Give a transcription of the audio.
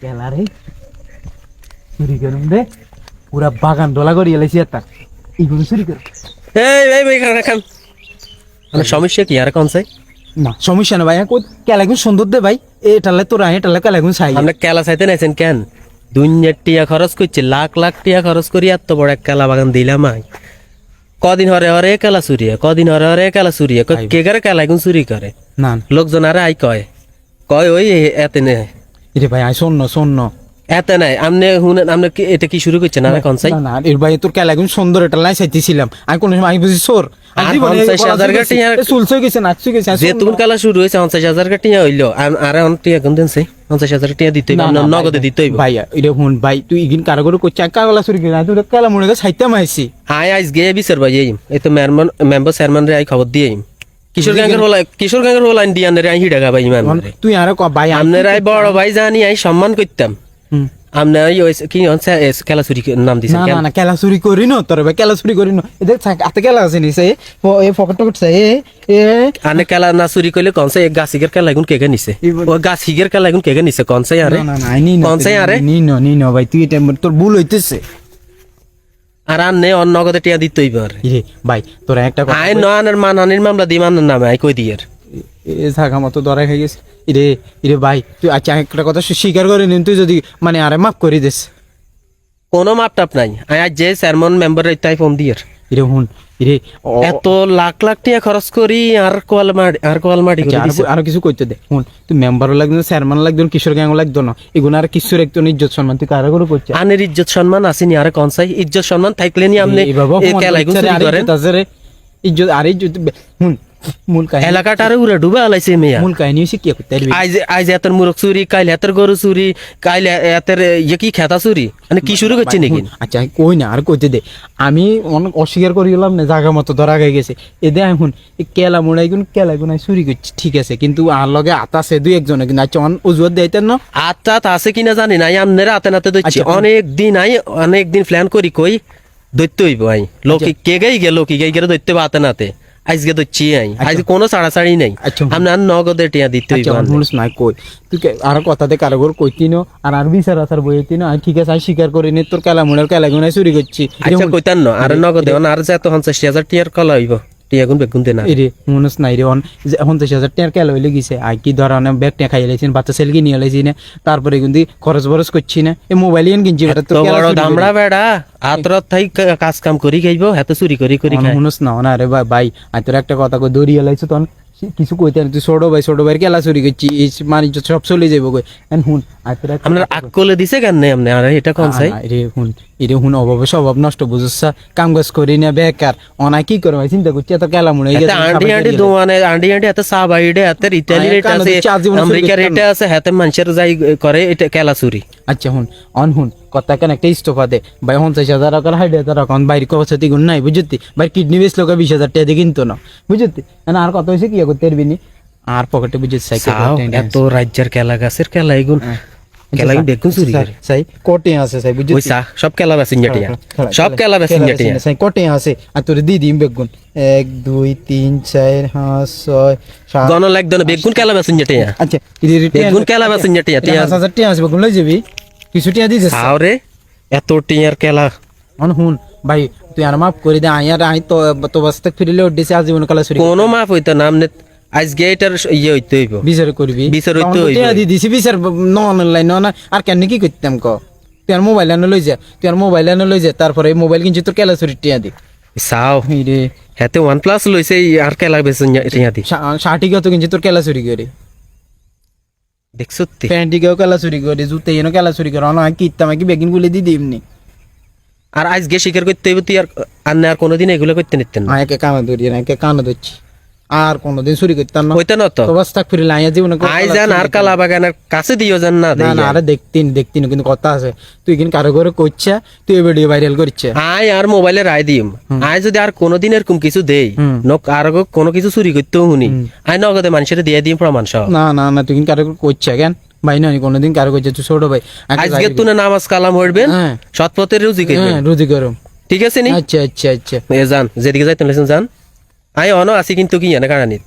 কেলা রে চুরি করুন রে পুরা বাগান ডলা করি এলাইছি একটা এইগুলো চুরি কর। সমস্যা কি আর কোন চাই না সমস্যা না ভাই কেলা এখন সুন্দর দে ভাই এটালে তোরা এটালে কেলা এখন চাই আমরা কেলা চাইতে নাইছেন কেন? দুনিয়ার টিয়া খরচ করছে, লাখ লাখ টিয়া খরচ করি এত বড় এক কেলা বাগান দিলাম। কদিন হরে হরে কেলা চুরি হয়, কদিন হরে হরে কেলা চুরি হয়। কে করে কেলা এখন চুরি করে? না লোকজন আরে আই কয় কয় ওই এতে নেই রে ভাই আই শোন এতে নাই। আপনি শুনেন, আপনি এটা কি শুরু করছেন? না কোন চাই না এর ভাই তোর কেলা এখন সুন্দর এটা লাই চাইতেছিলাম আমি কোন সময় আমি বুঝি সোর চুলছে গেছে নাচছে গেছে যে তুমি কালা শুরু হয়েছে 50,000 টিয়া হইলো আর টিয়া কোন দিন 50,000 টিয়া দিতে নগদে দিতে হইব ভাই। এটা শুন ভাই তুই ইগিন কারো করে করছিস কাগলা চুরি করে তুই কেলা মনে করে সাইতে মাইছি আই আইস গে বিচার ভাই এই তো মেম্বার চেয়ারম্যান রে আই খবর দিয়ে কিশোর গ্যাংের হল ইন্ডিয়ান রে আই হিডাগা ভাই মেম্বার তুই আর ভাই আমনের আই বড় ভাই জানি আই সম্মান করতাম। আমনে ওই কি খেলা চুরি নাম দিছেন না না কেলা চুরি করি ন তোর ভাই কেলা চুরি করি ন এদের হাতে কেলা আছে নিছে এ পকেট টকেট চাই এ আনে কেলা না চুরি কইলে কোন সে গাছিগের কেলা এখন কেকে নিছে? ও গাছিগের কেলা এখন কেকে নিছে কোন সে আরে? না না নি কোন সে আরে? নি ভাই তুই এটা তোর ভুল হইতেছে। আর আনে অন্য নগদে টিয়া দিতে হইব আর রে ভাই তোরা একটা কথা আই নয়ানের মানহানির মামলা দি মানের নামে আই কই দিয়ের এ থাকা মতো ধরা খাই গেছে। ইরে ভাই তুই আচ্ছা একটা কথা স্বীকার করে নিন তুই যদি মানে আরে মাফ করে দিস। কোনো মাপ টাপ নাই। আই আজ যে চেয়ারম্যান মেম্বার তাই ফোন দিয়ের ইরে হুন ইরে এত লাখ লাখ টাকা খরচ করি আর কোয়াল মাটি করে দিছে। আরো কিছু কইতে দে হুন তুই মেম্বারও লাগতো না চেয়ারম্যান লাগতো না কিশোর গ্যাংও লাগতো না এগুলো আর কিশোর একটু ইজ্জত সম্মান তুই কারো করে করছিস? আনের ইজ্জত সম্মান আসেনি আর কোন চাই? ইজ্জত সম্মান থাকলে নি আপনি এই কেলাই চুরি করেন? ইজ্জত আর ইজ্জত হুন মূল কাহিনী এলাকাটারে উড়ে ডুবে আলাইছে মেয়া। মূল কাহিনী হচ্ছে কি করতে আইজ এতের মুরগ চুরি, কাইল এতের গরু চুরি, কাইল এতের কি খেতা চুরি, মানে কি শুরু করছে নাকি? আচ্ছা কই না আর কইতে দে আমি অনেক অস্বীকার করি গেলাম না জায়গা মতো ধরা গিয়ে গেছে এদের এখন কেলা মোড়াইগুন কেলাগুন চুরি করছি ঠিক আছে কিন্তু আর লগে আতা আছে দুই একজনে কিন্তু আচ্ছা অজুহাত দিতেন না আত্মাত আছে কিনা জানি না আপনারা হাতে নাতে দইছি অনেক দিন প্ল্যান করি কই দৈত্য হইব আই লোক কে গাই গেল কি গাই গেলে দৈত্য হাতে নাতে আজকে দইছি আই আজ কোনো ছাড়াছাড়ি নাই। আপনার নগদে টিয়া দিতে হইব নাই কই তুই আর কথাতে কারোর কইতিন আর বিচার আসার বইতিন আর ঠিক আছে আমি স্বীকার করি নি তোর কেলা মোড়ের কেলাগুনাই চুরি করছি আচ্ছা কইতান না আর নগদে আর যে এত 50,000 টিয়ার কলা হইব টিয়াগুন বেগুন দেনা এরে মনস নাই রে অন 50,000 টাকার কেলা হইলে গিয়েছে আর কি ধরনের ব্যাগ টিয়া খাই লাইছেন বাচ্চা সেলকি নিয়ে লাইছি না তারপরে কিন্তু খরচ বরচ করছি না এই মোবাইল এন কিনছি বেটা তো বড় দামড়া বেড়া আতরত থাই কাজ কাম করি খাইব এত চুরি করি খাই মনস না না রে ভাই আর তোর একটা কথা কই দড়িয়ে লাইছো তখন কিছু কইতে তুই ছোট ভাই কেলা চুরি করছি এই মানি সব চলে যাবো কই এন হুন আর তোর আপনার আকলে দিছে কেন আপনি আর এটা কোন চাই? রে হুন অভাবে স্বভাব নষ্ট বুঝছস কাম কাজ করি না বেকার অনা কি করে ভাই চিন্তা করছি এত কেলা মনে গেছে আন্টি দোয়ানে আন্টি এত চা বাইডে এত ইতালি রেট আছে আমেরিকা রেট আছে হাতে মানুষের যাই করে এটা কেলা চুরি। আচ্ছা হুন কথা কেন একটা ইস্তফা দে ভাই 50,000 টাকার 60,000 টাকা বাইরে কবছতি গুণ নাই বুঝতি ভাই কিডনি বেচ লোক 20,000 টাকা দিয়ে কিনতো না বুঝতি না আর কত হয়েছে কি করতে পারবি নি আর পকেটে বুঝতি এত রাজ্যের কেলা গাছের কেলা এগুন কেলা দেখুন চুরি করে সাই কোটে আছে সাই বুঝতি সব কেলা বেচিন জাটিয়া সব কেলা বেচিন জাটিয়া সাই কোটে আছে আর তোর দিদি বেগুন 1 2 3 4 5 6 7 গণ লাগতো না বেগুন কেলা বেচিন জাটিয়া। আচ্ছা বেগুন কেলা বেচিন জাটিয়া 5,000 টাকা আছে বেগুন লই যাবি কিছু টিয়া দিছিস আরে এত টিয়ার কেলা হুন ভাই তুই আর মাফ করে দে আই তো বাস্তে ফিরিলে উঠেছে আজীবন কালা চুরি কোনো মাফ হইতো না আমনে আজকে এটার ইয়ে হইতে হইব বিচার করবি বিচার হইতে হইব টিয়া দি দিছি বিচার অনলাইন না আর কেন কি করতাম ক তুই আর মোবাইল আনো লই যা তারপরে মোবাইল কিনছি তোর কেলা চুরি টিয়া দি চাও রে হাতে OnePlus লইছে আর কেলা বেচিন টিয়া দি 60 কত কিনছি তোর কেলা চুরি করে দেখছো প্যান্টিকেও কেলা চুরি করে জুতে এনো কেলা চুরি করে না কিতাম কি বেগিন গুলি দি দিমনি আর আজকে স্বীকার করতে হইব তুই আর কোনোদিন এগুলো করতে নিতেন না একে কানা ধরি না একে কানা ধরছি আর কোনোদিন চুরি করতাম না হইতো না তো অবস্থা ফিরে আইয়া জীবনে আই যান আর কালা বাগানের কাছে দিও যান না না আরে দেখতিন কিন্তু কথা আছে তুই কিন্তু কারো করে কইছে তুই ভিডিও ভাইরাল করছে আই আর মোবাইলে রায় দিম আই যদি আর কোনোদিন এরকম কিছু দেই আর কোনো কিছু চুরি করতেও শুনি আই নগদে মানুষের দিয়ে দিম প্রমাণ সহ না তুই কিন্তু কারো করে কইছে কেন ভাই না কোনোদিন কারো কইছে তুই ছোট ভাই আজকে তুই নামাজ কালাম হইবেন সৎ পথে রুজি করবেন রুজি করো ঠিক আছে নি? আচ্ছা এ যান যেদিকে যাইতেন যান আই অন আছি কিন্তু কি জানে কারণে